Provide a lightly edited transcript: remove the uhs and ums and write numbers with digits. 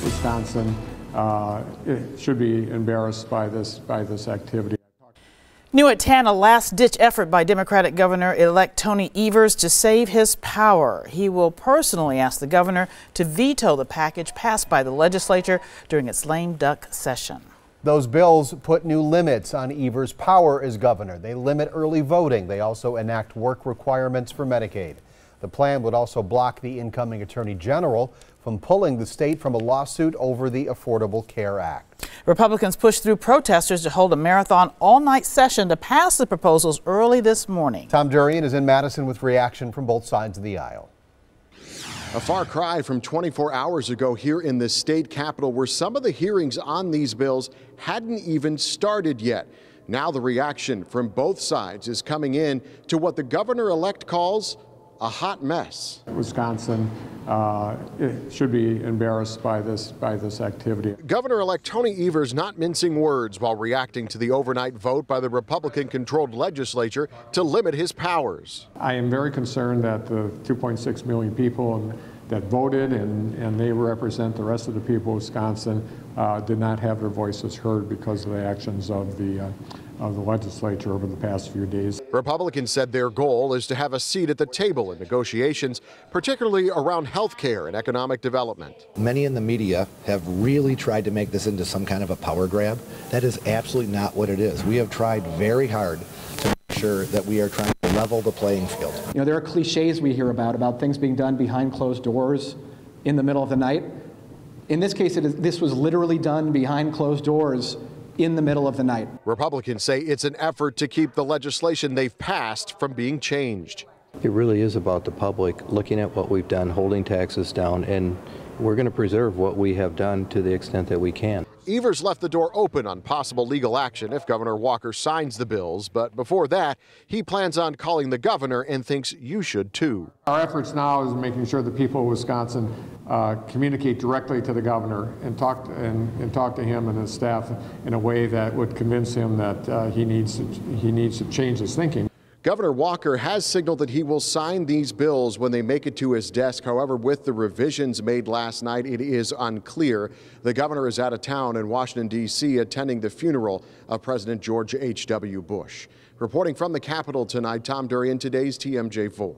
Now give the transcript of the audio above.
Wisconsin should be embarrassed by this activity. New at 10, a last-ditch effort by Democratic Governor-elect Tony Evers to save his power. He will personally ask the governor to veto the package passed by the legislature during its lame duck session. Those bills put new limits on Evers' power as governor. They limit early voting. They also enact work requirements for Medicaid. The plan would also block the incoming Attorney General from pulling the state from a lawsuit over the Affordable Care Act. Republicans pushed through protesters to hold a marathon all-night session to pass the proposals early this morning. Tom Durian is in Madison with reaction from both sides of the aisle. A far cry from 24 hours ago here in the state capitol, where some of the hearings on these bills hadn't even started yet. Now the reaction from both sides is coming in to what the governor-elect calls a hot mess. Wisconsin should be embarrassed by this activity. Governor-elect Tony Evers not mincing words while reacting to the overnight vote by the Republican-controlled legislature to limit his powers. I am very concerned that the 2.6 million people that voted and they represent the rest of the people of Wisconsin did not have their voices heard because of the actions of the legislature over the past few days. Republicans said their goal is to have a seat at the table in negotiations, particularly around health care and economic development. Many in the media have really tried to make this into some kind of a power grab. That is absolutely not what it is. We have tried very hard to make sure that we are trying to level the playing field. You know, there are cliches we hear about things being done behind closed doors in the middle of the night. In this case, this was literally done behind closed doors in the middle of the night. Republicans say it's an effort to keep the legislation they've passed from being changed. It really is about the public looking at what we've done, holding taxes down, and we're going to preserve what we have done to the extent that we can. Evers left the door open on possible legal action if Governor Walker signs the bills, but before that, he plans on calling the governor and thinks you should too. Our efforts now is making sure the people of Wisconsin communicate directly to the governor and talk to him and his staff in a way that would convince him that he needs to change his thinking. Governor Walker has signaled that he will sign these bills when they make it to his desk. However, with the revisions made last night, it is unclear. The governor is out of town in Washington, D.C., attending the funeral of President George H.W. Bush. Reporting from the Capitol tonight, Tom Durian, today's TMJ4.